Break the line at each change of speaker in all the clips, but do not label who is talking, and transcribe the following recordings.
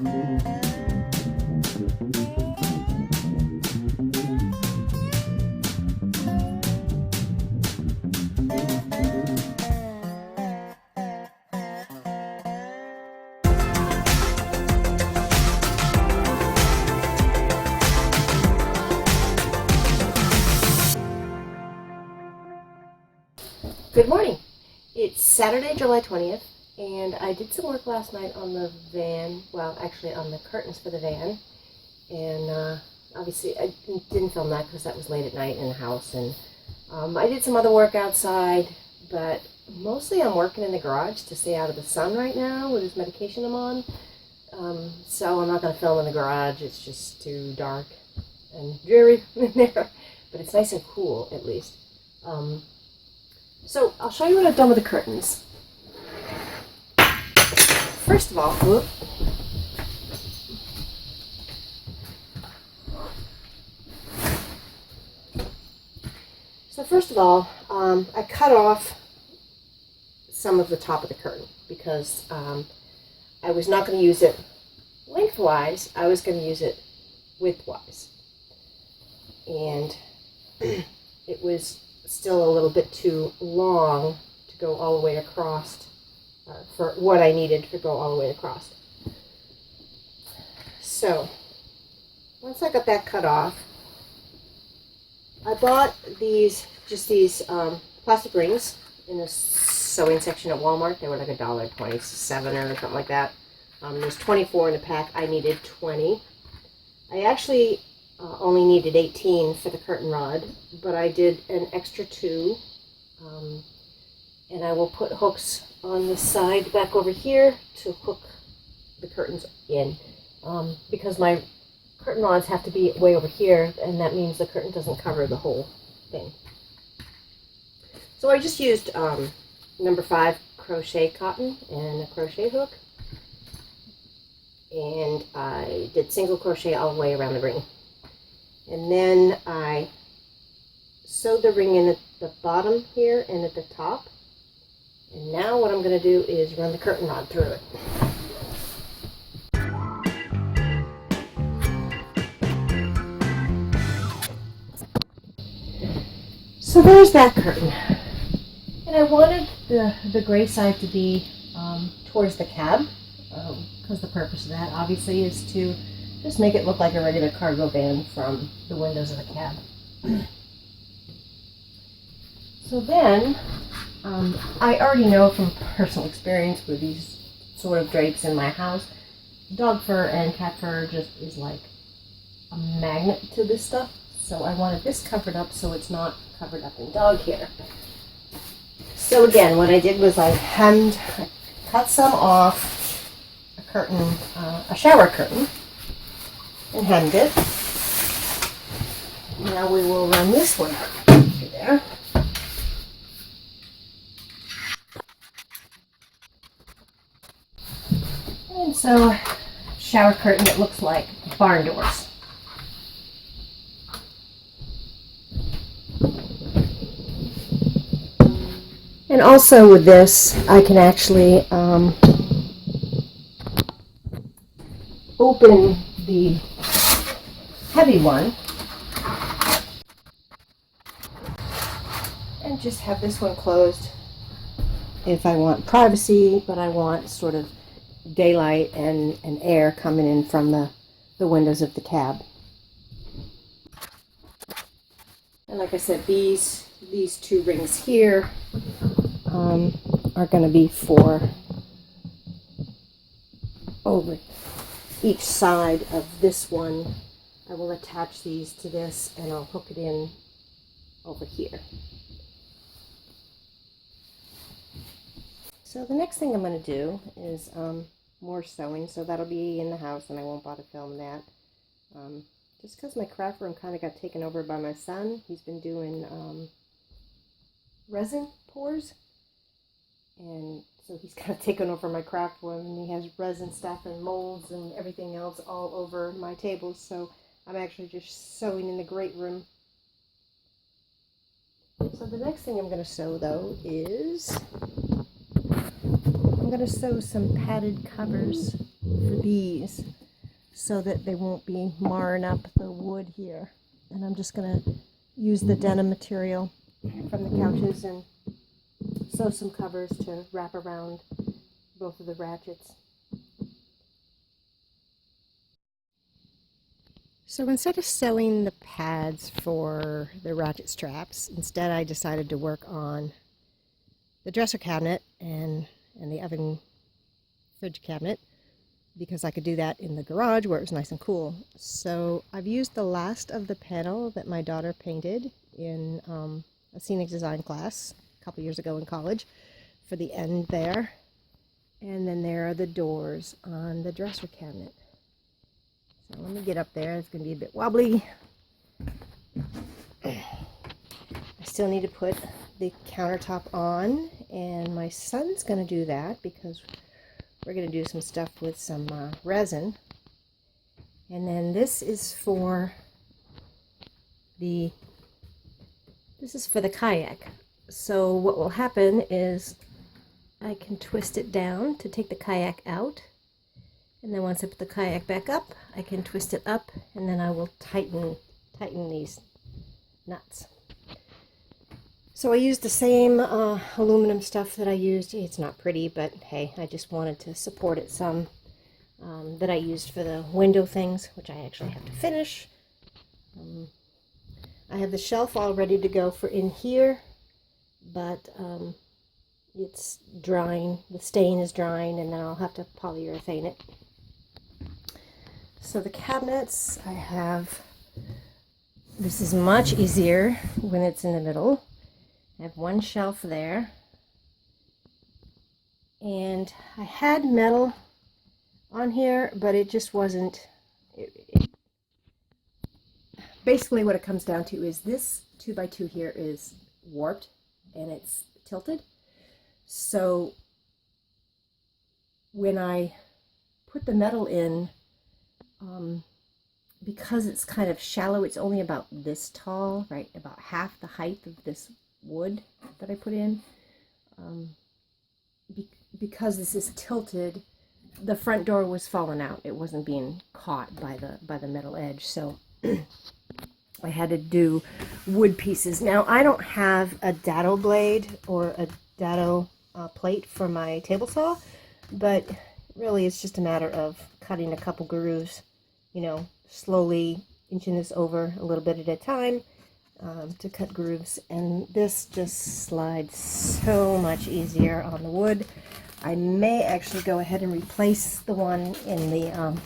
Good morning. It's Saturday, July 20th, and I did some work last night on the van, well, actually on the curtains for the van, and obviously I didn't film that because that was late at night in the house, and I did some other work outside, but mostly I'm working in the garage to stay out of the sun right now with this medication I'm on, so I'm not going to film in the garage. It's just too dark and dreary in there, but it's nice and cool at least. So I'll show you what I've done with the curtains. First of all, I cut off some of the top of the curtain because I was not going to use it lengthwise. I was going to use it widthwise, and it was still a little bit too long to go all the way across for what I needed to go all the way across. So once I got that cut off, I bought these plastic rings in the sewing section at Walmart. They were like $1.27 or something like that. There's 24 in the pack. I needed 20. I actually only needed 18 for the curtain rod, but I did an extra 2, and I will put hooks on the side back over here to hook the curtains in, because my curtain rods have to be way over here, and that means the curtain doesn't cover the whole thing. So I just used number 5 crochet cotton and a crochet hook, and I did single crochet all the way around the ring. And then I sewed the ring in at the bottom here and at the top. And now what I'm going to do is run the curtain rod through it. So there's that curtain. And I wanted the gray side to be towards the cab, because the purpose of that obviously is to just make it look like a regular cargo van from the windows of the cab. So then, I already know from personal experience with these sort of drapes in my house, dog fur and cat fur just is like a magnet to this stuff. So I wanted this covered up so it's not covered up in dog hair. So again, what I did was I cut some off a curtain, a shower curtain, and hemmed it. Now we will run this one through there. And so, shower curtain that looks like barn doors. And also with this, I can actually open the heavy one and just have this one closed if I want privacy, but I want sort of daylight and air coming in from the windows of the cab. And like I said, these 2 rings here are going to be for over each side of this one. I will attach these to this and I'll hook it in over here. So the next thing I'm going to do is more sewing, so that'll be in the house and I won't bother filming that. Just because my craft room kind of got taken over by my son. He's been doing resin pours, and so he's kind of taken over my craft room, and he has resin stuff and molds and everything else all over my tables, so I'm actually just sewing in the great room. So the next thing I'm going to sew though is I'm going to sew some padded covers for these so that they won't be marring up the wood here. And I'm just going to use the denim material from the couches and sew some covers to wrap around both of the ratchets. So instead of sewing the pads for the ratchet straps, instead I decided to work on the dresser cabinet and the oven fridge cabinet, because I could do that in the garage where it was nice and cool. So I've used the last of the panel that my daughter painted in a scenic design class a couple years ago in college for the end there. And then there are the doors on the dresser cabinet. So let me get up there. It's going to be a bit wobbly. I still need to put the countertop on, and my son's going to do that because we're going to do some stuff with some resin. And then this is for the kayak. So what will happen is I can twist it down to take the kayak out. And then once I put the kayak back up, I can twist it up, and then I will tighten these nuts. So I used the same aluminum stuff that I used. It's not pretty, but hey, I just wanted to support it some. That I used for the window things, which I actually have to finish. I have the shelf all ready to go for in here, but it's drying. The stain is drying, and then I'll have to polyurethane it. So the cabinets I have, this is much easier when it's in the middle. I have one shelf there, and I had metal on here, but it just wasn't, basically what it comes down to is this 2x2 here is warped and it's tilted. So when I put the metal in, because it's kind of shallow, it's only about this tall, right, about half the height of this wood that I put in. Because this is tilted, the front door was falling out. It wasn't being caught by the metal edge, so I had to do wood pieces. Now I don't have a dado blade or a dado plate for my table saw, but really it's just a matter of cutting a couple grooves, you know, slowly inching this over a little bit at a time to cut grooves, and this just slides so much easier on the wood. I may actually go ahead and replace the one in the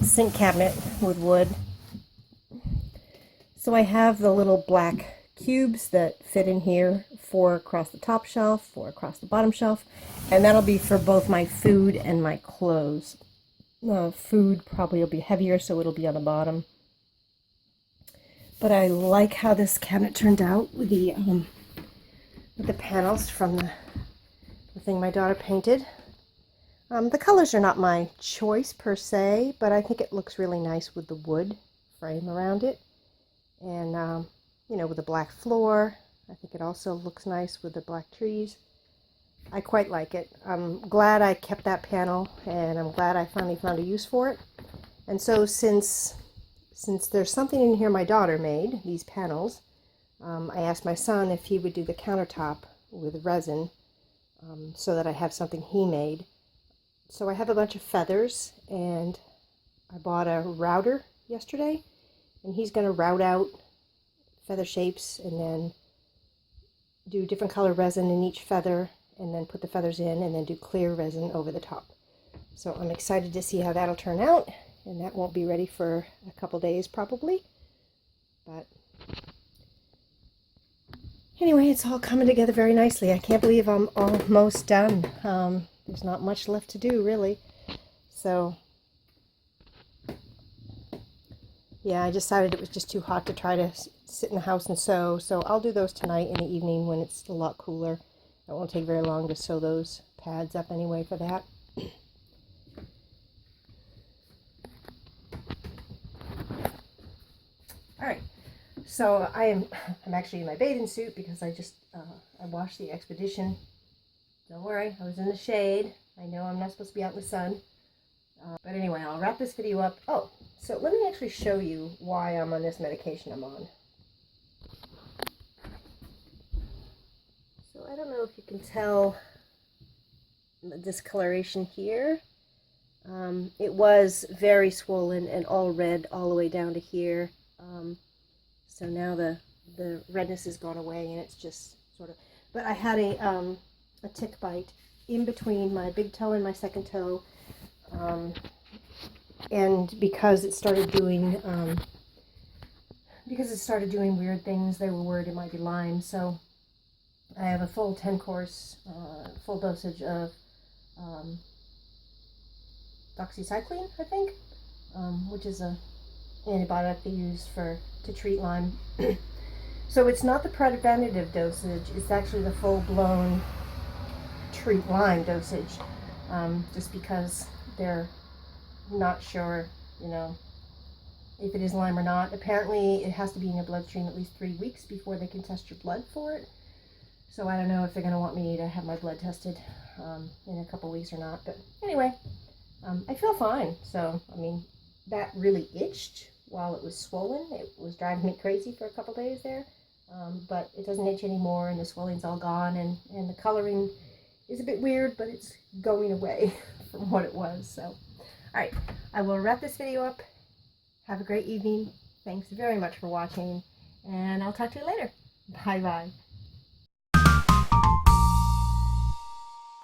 sink cabinet with wood. So I have the little black cubes that fit in here, 4 across the top shelf, 4 across the bottom shelf, and that'll be for both my food and my clothes. Food probably will be heavier, so it'll be on the bottom. But I like how this cabinet turned out with the panels from the thing my daughter painted. The colors are not my choice per se, but I think it looks really nice with the wood frame around it. And, you know, with the black floor, I think it also looks nice with the black trees. I quite like it. I'm glad I kept that panel, and I'm glad I finally found a use for it. And so since there's something in here my daughter made, these panels, I asked my son if he would do the countertop with resin, so that I have something he made. So I have a bunch of feathers, and I bought a router yesterday, and he's going to route out feather shapes and then do different color resin in each feather, and then put the feathers in and then do clear resin over the top. So I'm excited to see how that'll turn out, and that won't be ready for a couple days probably. But anyway, it's all coming together very nicely. I can't believe I'm almost done. There's not much left to do really. So yeah, I decided it was just too hot to try to sit in the house and sew, so I'll do those tonight in the evening when it's a lot cooler. It won't take very long to sew those pads up anyway for that. Alright, so I'm actually in my bathing suit because I just I washed the Expedition. Don't worry, I was in the shade. I know I'm not supposed to be out in the sun, But anyway, I'll wrap this video up. Oh, so let me actually show you why I'm on this medication I'm on. So I don't know if you can tell the discoloration here. It was very swollen and all red all the way down to here. So now the redness has gone away and it's just sort of, but I had a tick bite in between my big toe and my second toe. And because it started doing weird things, they were worried it might be Lyme. So I have a full 10-course, full dosage of doxycycline, I think, which is a antibiotic they use to treat Lyme. So it's not the preventative dosage; it's actually the full-blown treat Lyme dosage. Just because they're not sure, if it is Lyme or not. Apparently, it has to be in your bloodstream at least 3 weeks before they can test your blood for it. So I don't know if they're going to want me to have my blood tested in a couple weeks or not. But anyway, I feel fine. So, I mean, that really itched while it was swollen. It was driving me crazy for a couple days there. But it doesn't itch anymore, and the swelling's all gone, and the coloring is a bit weird, but it's going away from what it was. So, all right, I will wrap this video up. Have a great evening. Thanks very much for watching, and I'll talk to you later. Bye-bye.